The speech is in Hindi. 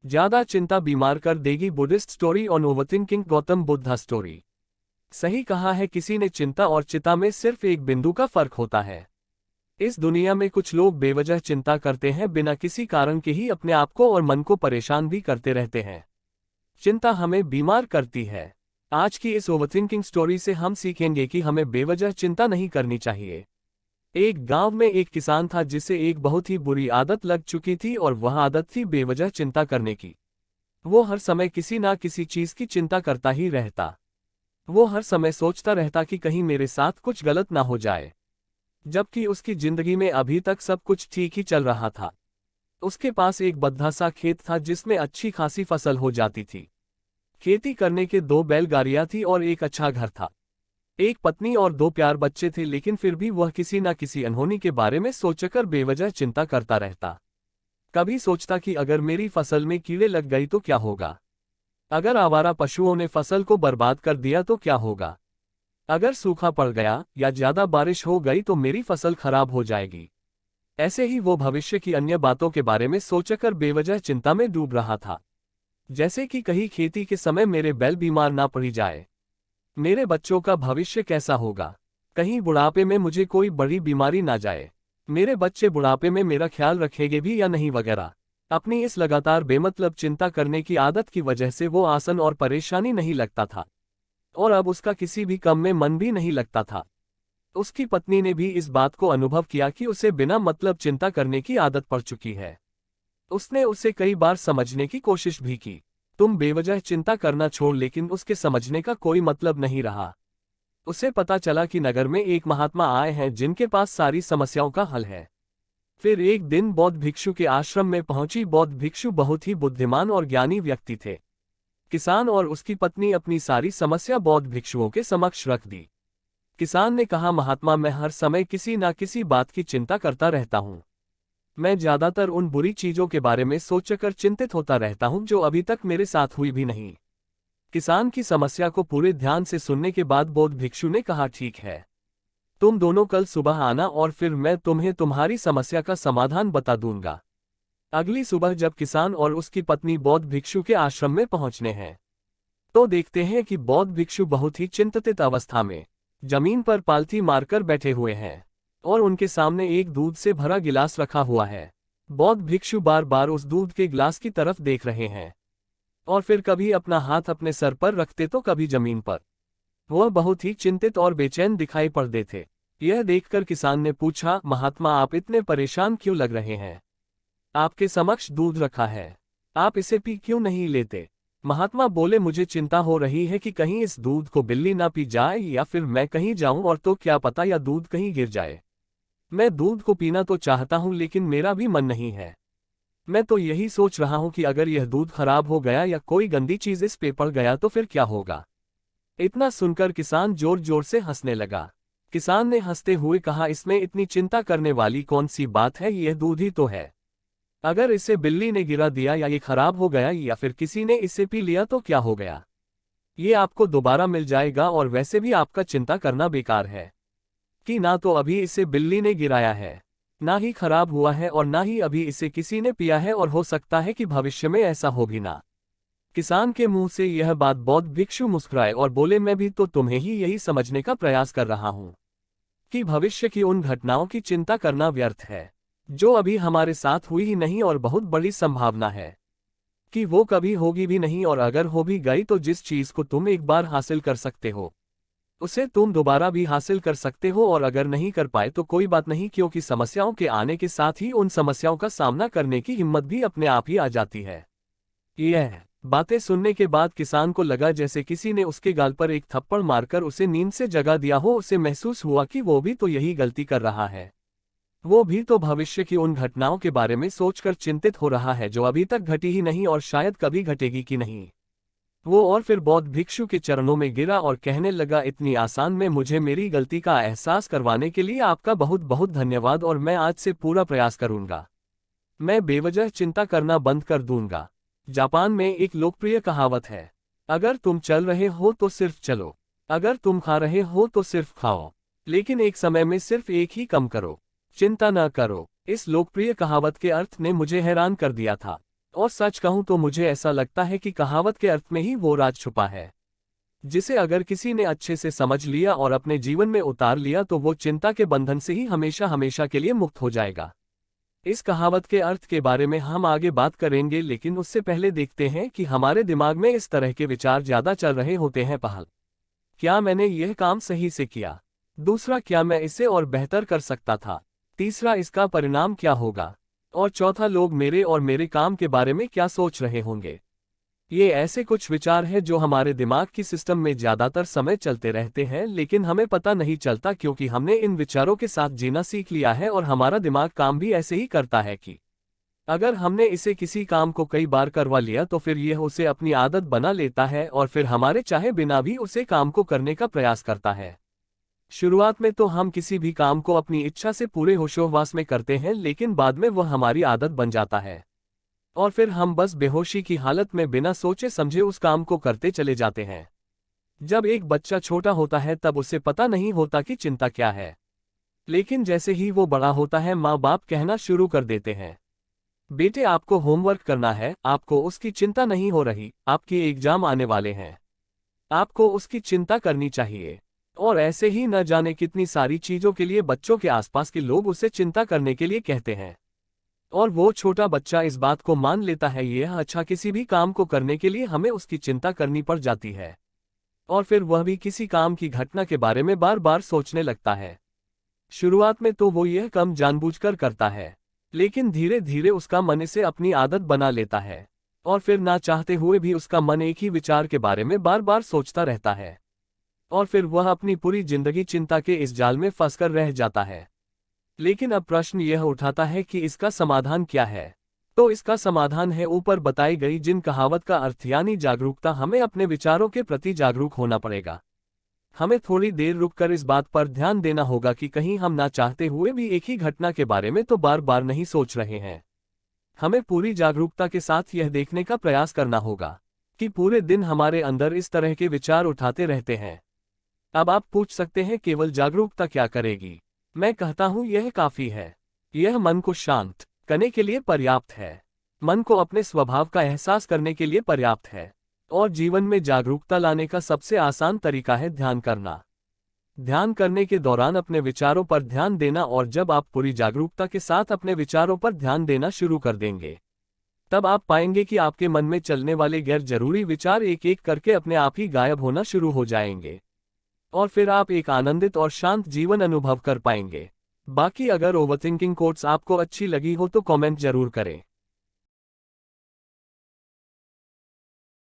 ज्यादा चिंता बीमार कर देगी। Buddhist story on overthinking. Gautam Buddha story. सही कहा है किसी ने, चिंता और चिता में सिर्फ एक बिंदु का फर्क होता है। इस दुनिया में कुछ लोग बेवजह चिंता करते हैं, बिना किसी कारण के ही अपने आप को और मन को परेशान भी करते रहते हैं। चिंता हमें बीमार करती है। आज की इस ओवरथिंकिंग स्टोरी से हम सीखेंगे कि हमें बेवजह चिंता नहीं करनी चाहिए। एक गांव में एक किसान था जिसे एक बहुत ही बुरी आदत लग चुकी थी, और वह आदत थी बेवजह चिंता करने की। वो हर समय किसी ना किसी चीज की चिंता करता ही रहता। वो हर समय सोचता रहता कि कहीं मेरे साथ कुछ गलत ना हो जाए, जबकि उसकी जिंदगी में अभी तक सब कुछ ठीक ही चल रहा था। उसके पास एक बद्धा सा खेत था जिसमें अच्छी खासी फसल हो जाती थी। खेती करने के 2 बैलगाड़ियां थी और एक अच्छा घर था। एक पत्नी और 2 प्यार बच्चे थे, लेकिन फिर भी वह किसी न किसी अनहोनी के बारे में सोचकर बेवजह चिंता करता रहता। कभी सोचता कि अगर मेरी फसल में कीड़े लग गई तो क्या होगा? अगर आवारा पशुओं ने फसल को बर्बाद कर दिया तो क्या होगा? अगर सूखा पड़ गया या ज्यादा बारिश हो गई तो मेरी फसल खराब हो जाएगी। ऐसे ही वो भविष्य की अन्य बातों के बारे में सोचकर बेवजह चिंता में डूब रहा था। जैसे कि कहीं खेती के समय मेरे बैल बीमार ना पड़ी जाए, मेरे बच्चों का भविष्य कैसा होगा, कहीं बुढ़ापे में मुझे कोई बड़ी बीमारी ना जाए, मेरे बच्चे बुढ़ापे में मेरा ख्याल रखेंगे भी या नहीं, वगैरह। अपनी इस लगातार बेमतलब चिंता करने की आदत की वजह से वो आसन और परेशानी नहीं लगता था, और अब उसका किसी भी काम में मन भी नहीं लगता था। उसकी पत्नी ने भी इस बात को अनुभव किया कि उसे बिना मतलब चिंता करने की आदत पड़ चुकी है। उसने उसे कई बार समझने की कोशिश भी की। तुम बेवजह चिंता करना छोड़, लेकिन उसके समझने का कोई मतलब नहीं रहा। उसे पता चला कि नगर में एक महात्मा आए हैं जिनके पास सारी समस्याओं का हल है। फिर एक दिन बौद्ध भिक्षु के आश्रम में पहुंची। बौद्ध भिक्षु बहुत ही बुद्धिमान और ज्ञानी व्यक्ति थे। किसान और उसकी पत्नी अपनी सारी समस्या बौद्ध भिक्षुओं के समक्ष रख दी। किसान ने कहा, महात्मा, मैं हर समय किसी न किसी बात की चिंता करता रहता हूँ। मैं ज्यादातर उन बुरी चीजों के बारे में सोचकर चिंतित होता रहता हूं जो अभी तक मेरे साथ हुई भी नहीं। किसान की समस्या को पूरे ध्यान से सुनने के बाद बौद्ध भिक्षु ने कहा, ठीक है, तुम दोनों कल सुबह आना और फिर मैं तुम्हें तुम्हारी समस्या का समाधान बता दूंगा। अगली सुबह जब किसान और उसकी पत्नी बौद्ध भिक्षु के आश्रम में पहुंचने हैं, तो देखते हैं कि बौद्ध भिक्षु बहुत ही चिंतित अवस्था में जमीन पर पालथी मारकर बैठे हुए हैं, और उनके सामने एक दूध से भरा गिलास रखा हुआ है। बौद्ध भिक्षु बार बार उस दूध के गिलास की तरफ देख रहे हैं, और फिर कभी अपना हाथ अपने सर पर रखते तो कभी जमीन पर। वह बहुत ही चिंतित और बेचैन दिखाई पड़ते थे। यह देखकर किसान ने पूछा, महात्मा, आप इतने परेशान क्यों लग रहे हैं? आपके समक्ष दूध रखा है, आप इसे पी क्यों नहीं लेते? महात्मा बोले, मुझे चिंता हो रही है कि कहीं इस दूध को बिल्ली ना पी जाए, या फिर मैं कहीं जाऊं और तो क्या पता या दूध कहीं गिर जाए। मैं दूध को पीना तो चाहता हूं, लेकिन मेरा भी मन नहीं है। मैं तो यही सोच रहा हूं कि अगर यह दूध खराब हो गया या कोई गंदी चीज इस पे पड़ गया तो फिर क्या होगा। इतना सुनकर किसान जोर जोर से हंसने लगा। किसान ने हंसते हुए कहा, इसमें इतनी चिंता करने वाली कौन सी बात है, यह दूध ही तो है। अगर इसे बिल्ली ने गिरा दिया या ये खराब हो गया या फिर किसी ने इसे पी लिया तो क्या हो गया? ये आपको दोबारा मिल जाएगा, और वैसे भी आपका चिंता करना बेकार है कि ना तो अभी इसे बिल्ली ने गिराया है, ना ही खराब हुआ है, और ना ही अभी इसे किसी ने पिया है, और हो सकता है कि भविष्य में ऐसा हो भी ना। किसान के मुंह से यह बात बौद्ध भिक्षु मुस्कुराए और बोले, मैं भी तो तुम्हें ही यही समझने का प्रयास कर रहा हूं कि भविष्य की उन घटनाओं की चिंता करना व्यर्थ है जो अभी हमारे साथ हुई ही नहीं, और बहुत बड़ी संभावना है कि वो कभी होगी भी नहीं, और अगर हो भी गई तो जिस चीज को तुम एक बार हासिल कर सकते हो उसे तुम दोबारा भी हासिल कर सकते हो, और अगर नहीं कर पाए तो कोई बात नहीं, क्योंकि समस्याओं के आने के साथ ही उन समस्याओं का सामना करने की हिम्मत भी अपने आप ही आ जाती है। यह बातें सुनने के बाद किसान को लगा जैसे किसी ने उसके गाल पर एक थप्पड़ मारकर उसे नींद से जगा दिया हो। उसे महसूस हुआ कि वो भी तो यही गलती कर रहा है। वो भी तो भविष्य की उन घटनाओं के बारे में सोचकर चिंतित हो रहा है जो अभी तक घटी ही नहीं और शायद कभी घटेगी कि नहीं। वो और फिर बौद्ध भिक्षु के चरणों में गिरा और कहने लगा, इतनी आसान में मुझे मेरी गलती का एहसास करवाने के लिए आपका बहुत बहुत धन्यवाद, और मैं आज से पूरा प्रयास करूंगा। मैं बेवजह चिंता करना बंद कर दूंगा। जापान में एक लोकप्रिय कहावत है, अगर तुम चल रहे हो तो सिर्फ चलो, अगर तुम खा रहे हो तो सिर्फ खाओ, लेकिन एक समय में सिर्फ एक ही कम करो, चिंता न करो। इस लोकप्रिय कहावत के अर्थ ने मुझे हैरान कर दिया था। और सच कहूं तो मुझे ऐसा लगता है कि कहावत के अर्थ में ही वो राज छुपा है, जिसे अगर किसी ने अच्छे से समझ लिया और अपने जीवन में उतार लिया तो वो चिंता के बंधन से ही हमेशा हमेशा के लिए मुक्त हो जाएगा। इस कहावत के अर्थ के बारे में हम आगे बात करेंगे, लेकिन उससे पहले देखते हैं कि हमारे दिमाग में इस तरह के विचार ज्यादा चल रहे होते हैं। पहल, क्या मैंने यह काम सही से किया? दूसरा, क्या मैं इसे और बेहतर कर सकता था? तीसरा, इसका परिणाम क्या होगा? और चौथा, लोग मेरे और मेरे काम के बारे में क्या सोच रहे होंगे? ये ऐसे कुछ विचार हैं जो हमारे दिमाग की सिस्टम में ज्यादातर समय चलते रहते हैं, लेकिन हमें पता नहीं चलता क्योंकि हमने इन विचारों के साथ जीना सीख लिया है और हमारा दिमाग काम भी ऐसे ही करता है कि अगर हमने इसे किसी काम को कई बार करवा लिया तो फिर यह उसे अपनी आदत बना लेता है और फिर हमारे चाहे बिना भी उसे काम को करने का प्रयास करता है। शुरुआत में तो हम किसी भी काम को अपनी इच्छा से पूरे होशोहवास में करते हैं, लेकिन बाद में वह हमारी आदत बन जाता है और फिर हम बस बेहोशी की हालत में बिना सोचे समझे उस काम को करते चले जाते हैं। जब एक बच्चा छोटा होता है तब उसे पता नहीं होता कि चिंता क्या है, लेकिन जैसे ही वो बड़ा होता है माँ बाप कहना शुरू कर देते हैं, बेटे आपको होमवर्क करना है, आपको उसकी चिंता नहीं हो रही, आपके एग्जाम आने वाले हैं, आपको उसकी चिंता करनी चाहिए। और ऐसे ही न जाने कितनी सारी चीजों के लिए बच्चों के आसपास के लोग उसे चिंता करने के लिए कहते हैं और वो छोटा बच्चा इस बात को मान लेता है। यह अच्छा, किसी भी काम को करने के लिए हमें उसकी चिंता करनी पड़ जाती है और फिर वह भी किसी काम की घटना के बारे में बार बार सोचने लगता है। शुरुआत में तो वो यह कम जानबूझकर करता है, लेकिन धीरे धीरे उसका मन इसे अपनी आदत बना लेता है और फिर ना चाहते हुए भी उसका मन एक ही विचार के बारे में बार बार सोचता रहता है और फिर वह अपनी पूरी जिंदगी चिंता के इस जाल में फंसकर रह जाता है। लेकिन अब प्रश्न यह उठाता है कि इसका समाधान क्या है? तो इसका समाधान है ऊपर बताई गई जिन कहावत का अर्थ, यानी जागरूकता। हमें अपने विचारों के प्रति जागरूक होना पड़ेगा। हमें थोड़ी देर रुककर इस बात पर ध्यान देना होगा कि कहीं हम ना चाहते हुए भी एक ही घटना के बारे में तो बार बार नहीं सोच रहे हैं। हमें पूरी जागरूकता के साथ यह देखने का प्रयास करना होगा कि पूरे दिन हमारे अंदर इस तरह के विचार उठाते रहते हैं। अब आप पूछ सकते हैं, केवल जागरूकता क्या करेगी? मैं कहता हूं यह काफी है। यह मन को शांत करने के लिए पर्याप्त है, मन को अपने स्वभाव का एहसास करने के लिए पर्याप्त है और जीवन में जागरूकता लाने का सबसे आसान तरीका है ध्यान करना। ध्यान करने के दौरान अपने विचारों पर ध्यान देना, और जब आप पूरी जागरूकता के साथ अपने विचारों पर ध्यान देना शुरू कर देंगे तब आप पाएंगे कि आपके मन में चलने वाले गैर जरूरी विचार एक एक करके अपने आप ही गायब होना शुरू हो जाएंगे और फिर आप एक आनंदित और शांत जीवन अनुभव कर पाएंगे। बाकी अगर ओवरथिंकिंग कोट्स आपको अच्छी लगी हो तो कमेंट जरूर करें।